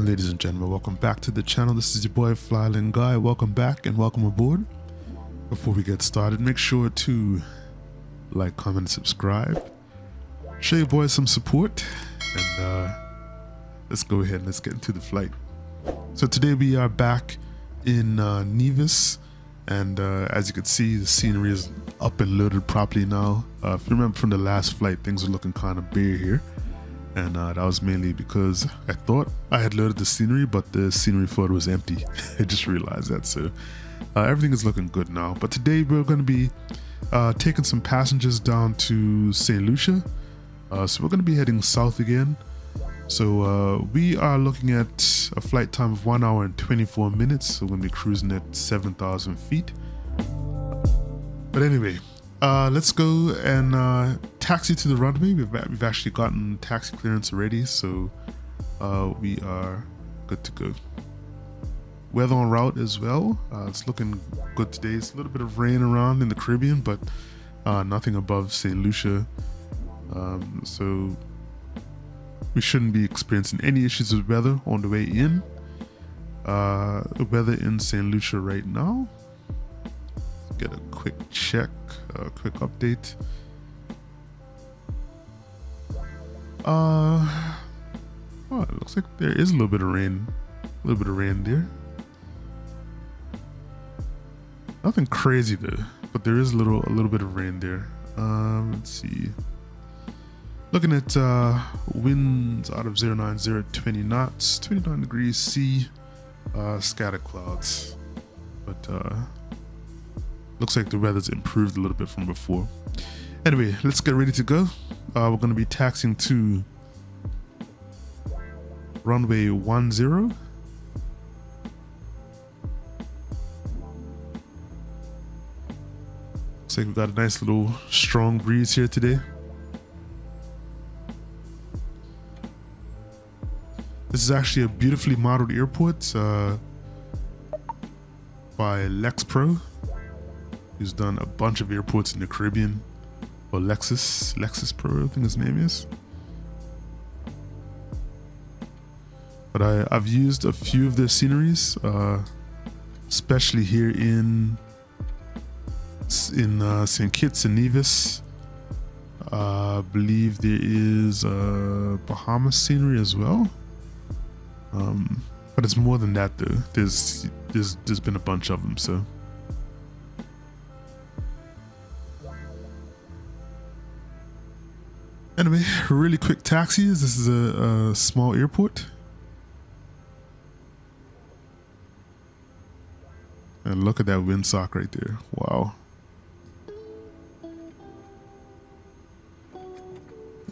And ladies and gentlemen, welcome back to the channel. This is your boy Flying Guy. Welcome back and welcome aboard. Before we get started, make sure to like, comment, and subscribe. Show your boy some support, and let's go ahead and let's get into the flight. So today we are back in Nevis, and as you can see, the scenery is up and loaded properly now. If you remember from the last flight, things were looking kind of bare here. And that was mainly because I thought I had loaded the scenery, but the scenery photo was empty. I just realized that. So everything is looking good now. But today we're going to be taking some passengers down to St. Lucia. So we're going to be heading south again. So we are looking at a flight time of 1 hour and 24 minutes. So we're going to be cruising at 7,000 feet. But anyway, let's go and taxi to the runway. We've actually gotten taxi clearance already, so we are good to go. Weather en route as well. It's looking good today. It's a little bit of rain around in the Caribbean, but nothing above St. Lucia. So we shouldn't be experiencing any issues with weather on the way in. The weather in St. Lucia right now. Get a quick check, a quick update. Oh, it looks like there is a little bit of rain. A little bit of rain there. Nothing crazy though, but there is a little bit of rain there. Let's see. Looking at winds out of 090 at 20 knots, 29 degrees C, scattered clouds. But looks like the weather's improved a little bit from before. Anyway, let's get ready to go. We're going to be taxiing to runway 10. Looks like we've got a nice little strong breeze here today. This is actually a beautifully modeled airport by Lexpro, who's done a bunch of airports in the Caribbean. Or Lexus Pro, I think his name is. But I've used a few of their sceneries, especially here in St. Kitts and Nevis. I believe there is Bahamas scenery as well. But it's more than that though. There's been a bunch of them, so. Anyway, really quick taxis. This is a small airport. And look at that windsock right there. Wow.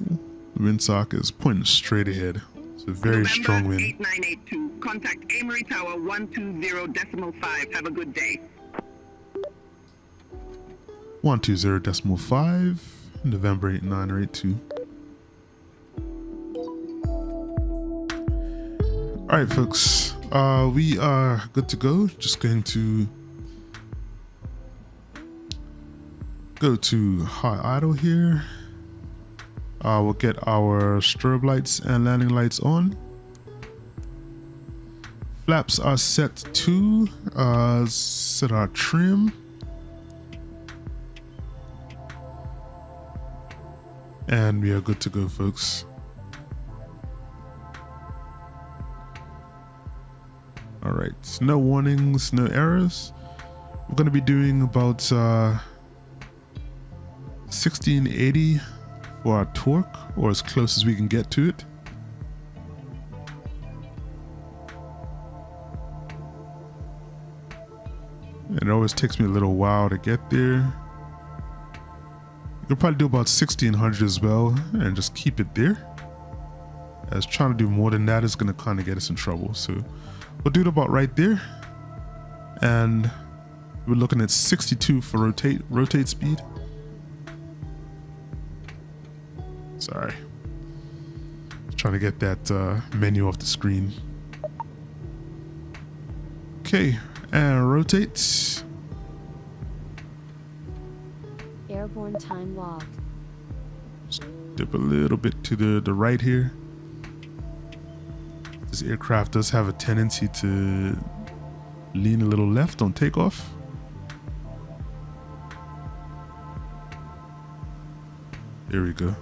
The windsock is pointing straight ahead. It's a very strong wind. 8982. Contact Amory Tower 120.5. Have a good day. 120.5. November 8982. All right, folks, we are good to go. Just going to go to high idle here. We'll get our strobe lights and landing lights on. Flaps are set to set our trim. And we are good to go, folks. All right, no warnings, no errors. We're going to be doing about 1680 for our torque, or as close as we can get to it. And it always takes me a little while to get there. You could probably do about 1600 as well and just keep it there, as trying to do more than that is going to kind of get us in trouble. So we'll do it about right there. And we're looking at 62 for rotate speed. Sorry. Trying to get that menu off the screen. Okay, and rotate. Airborne time log. Dip a little bit to the right here. This aircraft does have a tendency to lean a little left on takeoff. There we go.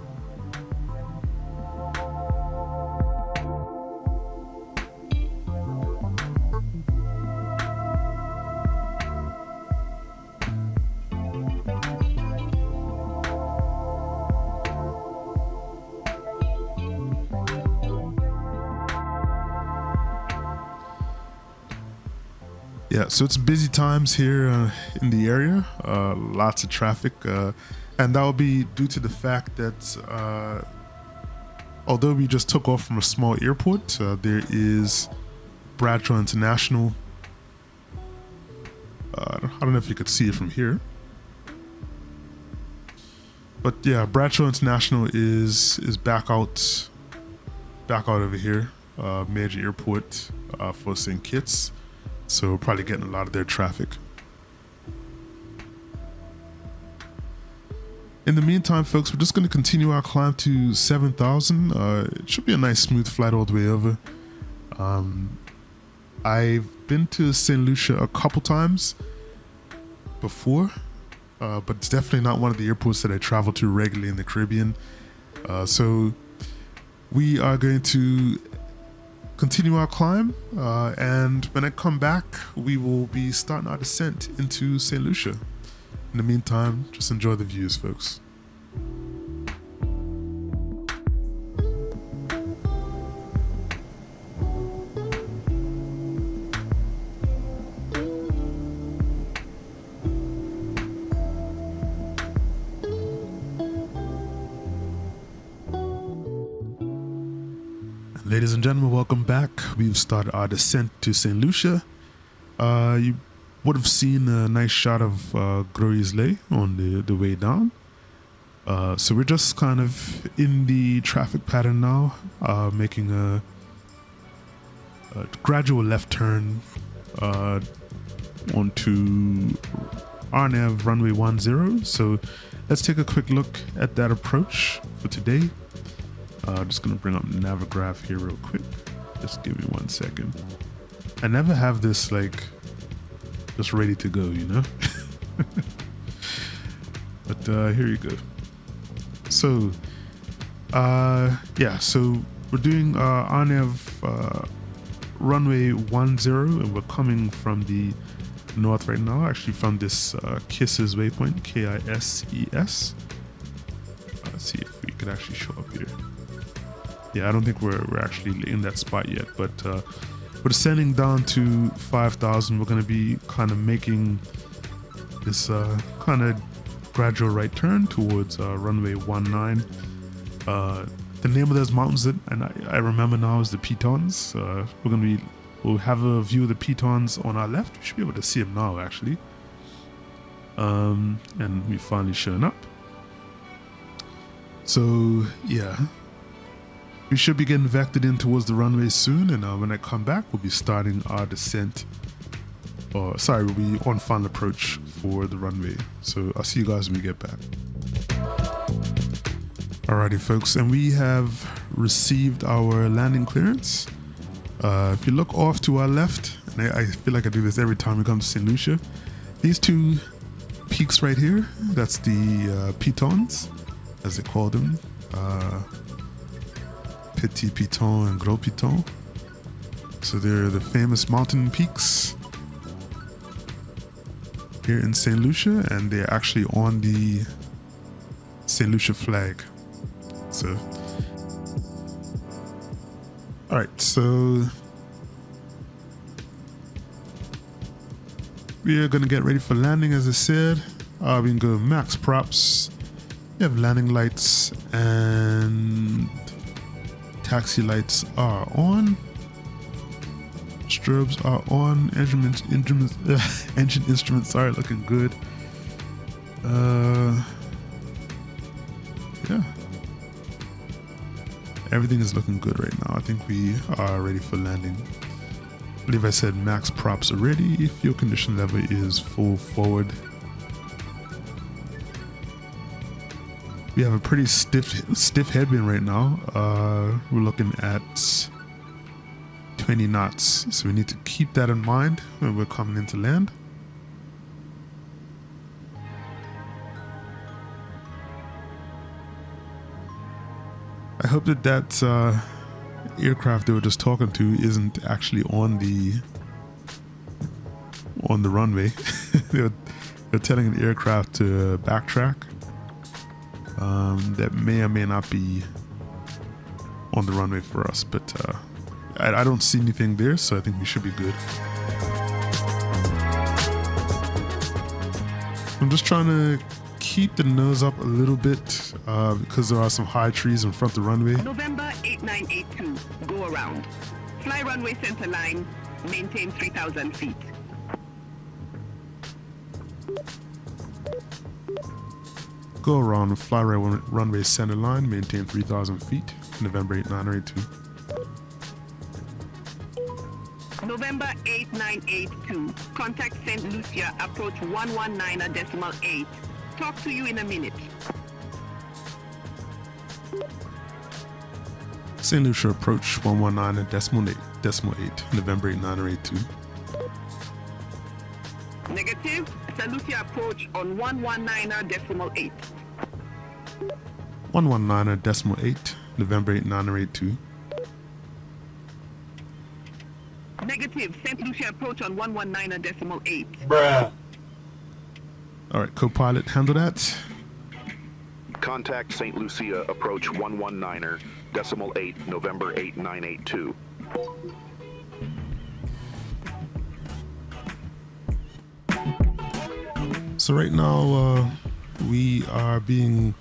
Yeah, so it's busy times here in the area, lots of traffic, and that will be due to the fact that although we just took off from a small airport, there is Bradshaw International. I don't know if you could see it from here, but yeah, Bradshaw International is back out over here, major airport for St. Kitts. So we're probably getting a lot of their traffic. In the meantime, folks, we're just going to continue our climb to 7,000. It should be a nice smooth flight all the way over. I've been to St. Lucia a couple times before, but it's definitely not one of the airports that I travel to regularly in the Caribbean. So we are going to continue our climb, and when I come back, we will be starting our descent into St. Lucia. In the meantime, just enjoy the views, folks. Ladies and gentlemen, welcome back. We've started our descent to St. Lucia. You would have seen a nice shot of Gros Islet on the way down. So we're just kind of in the traffic pattern now, making a gradual left turn onto RNAV Runway 10. So let's take a quick look at that approach for today. Just gonna bring up Navigraph here real quick. Just give me 1 second. I never have this like just ready to go, you know. But here you go. So yeah, so we're doing RNAV Runway 10, and we're coming from the north right now, actually from this Kisses waypoint, KISES. Let's see if we could actually show up here. Yeah, I don't think we're actually in that spot yet, but we're descending down to 5,000. We're going to be kind of making this kind of gradual right turn towards runway 19. The name of those mountains that I remember now is the Pitons. We'll have a view of the Pitons on our left. We should be able to see them now, actually. And we finally shown up. So yeah. We should be getting vectored in towards the runway soon, and when I come back, we'll be starting our descent. We'll be on final approach for the runway. So I'll see you guys when we get back. Alrighty, folks, and we have received our landing clearance. If you look off to our left, and I feel like I do this every time we come to St. Lucia, these two peaks right here, that's the Pitons, as they call them. Petit Piton and Gros Piton. So they're the famous mountain peaks here in St. Lucia, and they're actually on the St. Lucia flag. So, all right, so we are gonna get ready for landing, as I said. We can go max props. We have landing lights and taxi lights are on. Strobes are on. Engine instruments are looking good. Yeah. Everything is looking good right now. I think we are ready for landing. I believe I said max props already. Fuel condition level is full forward. We have a pretty stiff headwind right now. We're looking at 20 knots. So we need to keep that in mind when we're coming into land. I hope that aircraft they were just talking to isn't actually on the runway. they're telling an aircraft to backtrack. That may or may not be on the runway for us, but I don't see anything there, so I think we should be good. I'm just trying to keep the nose up a little bit because there are some high trees in front of the runway. November 8982, go around. Fly runway center line, maintain 3,000 feet. Go around, fly runway center line, maintain 3,000 feet. November 8982. November 8982, contact St. Lucia, approach 119.8. Talk to you in a minute. St. Lucia approach 119.8, November 8982. Negative, St. Lucia approach on 119.8. 119.8, November 8982. Negative, St. Lucia approach on 119.8. Bruh. All right, co-pilot, handle that. Contact St. Lucia, approach 119.8, November 8982. So right now, we are being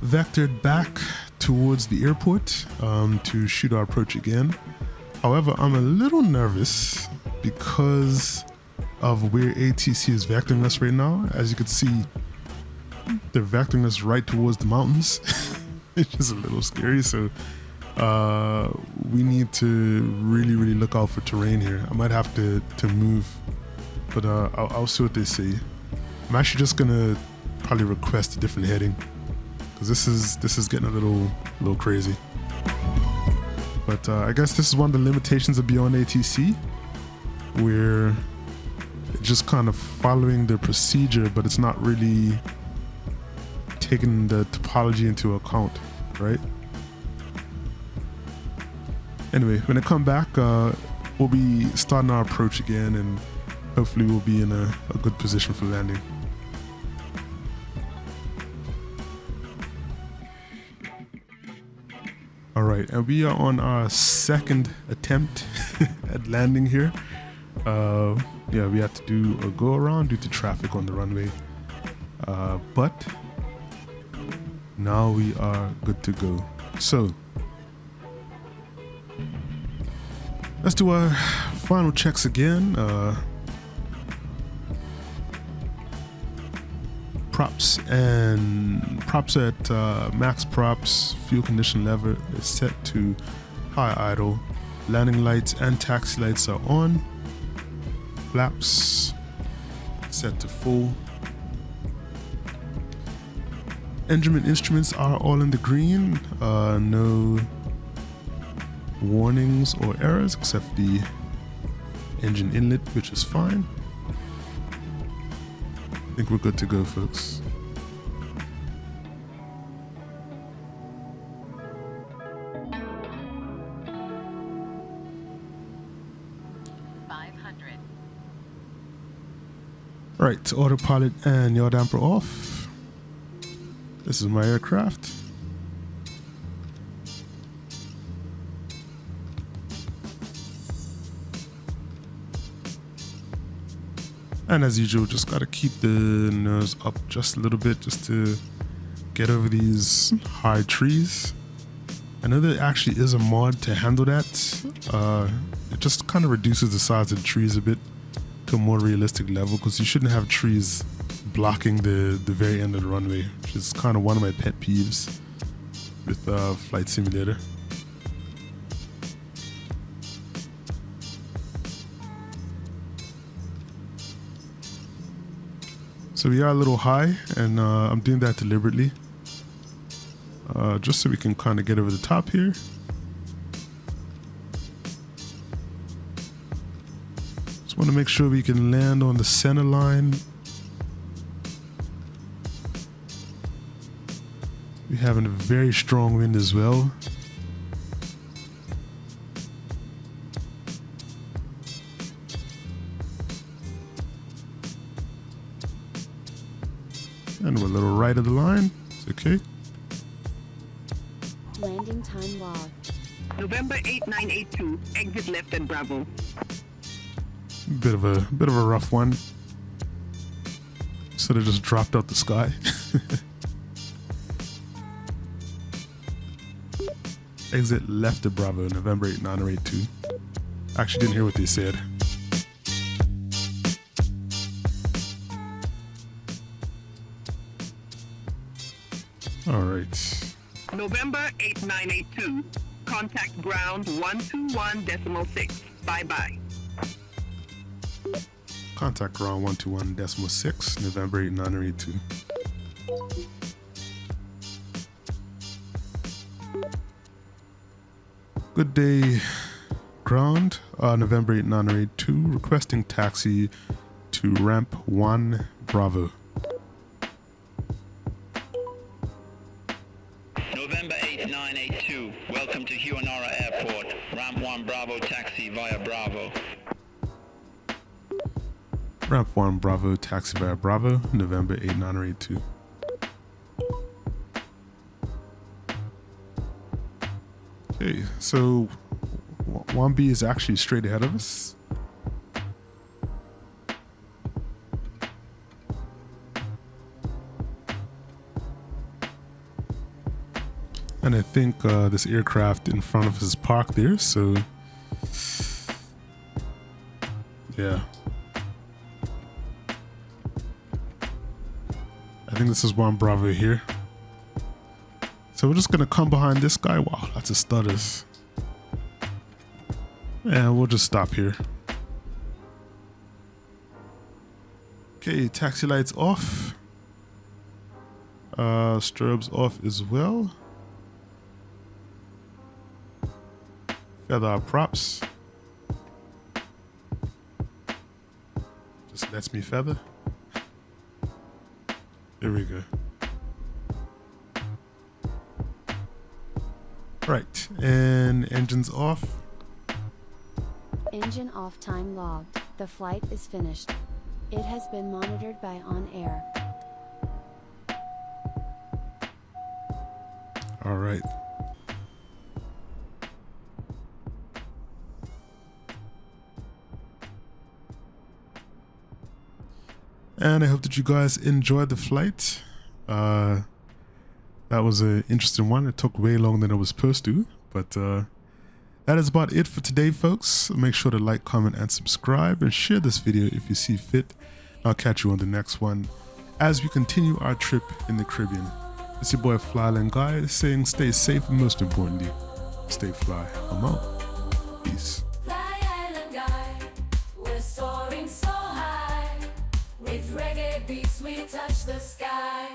vectored back towards the airport to shoot our approach again. However, I'm a little nervous because of where ATC is vectoring us right now. As you can see, they're vectoring us right towards the mountains. It's just a little scary, so we need to really look out for terrain here. I might have to move, but I'll see what they say. I'm actually just gonna probably request a different heading because this is getting a little crazy. But I guess this is one of the limitations of Beyond ATC, where it's just kind of following the procedure, but it's not really taking the topology into account, right? Anyway, when I come back, we'll be starting our approach again, and hopefully we'll be in a good position for landing. All right, and we are on our second attempt at landing here. Yeah, we have to do a go around due to traffic on the runway. But now we are good to go. So let's do our final checks again. Props at max props. Fuel condition lever is set to high idle. Landing lights and taxi lights are on. Flaps set to full. Engine instruments are all in the green. No warnings or errors except for the engine inlet, which is fine. I think we're good to go, folks. All right, autopilot and yaw damper off. This is my aircraft. And as usual, just gotta keep the nose up just a little bit just to get over these high trees. I know there actually is a mod to handle that. It just kind of reduces the size of the trees a bit to a more realistic level, because you shouldn't have trees blocking the very end of the runway, which is kind of one of my pet peeves with Flight Simulator. So we are a little high, and I'm doing that deliberately, just so we can kind of get over the top here. want to make sure we can land on the center line. We're having a very strong wind as well. And we're a little right of the line. It's okay. Landing time log. November 8982, exit left at Bravo. Bit of a rough one. Sort of just dropped out the sky. Exit left at Bravo, November 8982. Actually didn't hear what they said. All right. November 8982, contact ground 121.6. Bye-bye. Contact ground 121.6, November 8982. Good day, ground, November 8982, requesting taxi to ramp 1 Bravo. November 8982, welcome to Hewanorra Airport. Ramp 1 Bravo taxi via Bravo. Ramp 1 Bravo, taxi via Bravo, November 8982. Okay, so 1B is actually straight ahead of us. And I think this aircraft in front of us is parked there, so yeah. I think this is 1 Bravo here. So we're just gonna come behind this guy. Wow, lots of stutters. And we'll just stop here. Okay, taxi lights off. Strobes off as well. Feather our props. Just lets me feather. There we go. Right, and engines off. Engine off time logged. The flight is finished. It has been monitored by On Air. All right. And I hope that you guys enjoyed the flight. That was an interesting one. It took way longer than it was supposed to, but that is about it for today, folks. Make sure to like, comment, and subscribe, and share this video if you see fit. I'll catch you on the next one as we continue our trip in the Caribbean. It's your boy Flyland Guy saying stay safe and most importantly, stay fly. I'm out. Peace. Fly Island Guy, we're soaring so high. With reggae beats we touch the sky.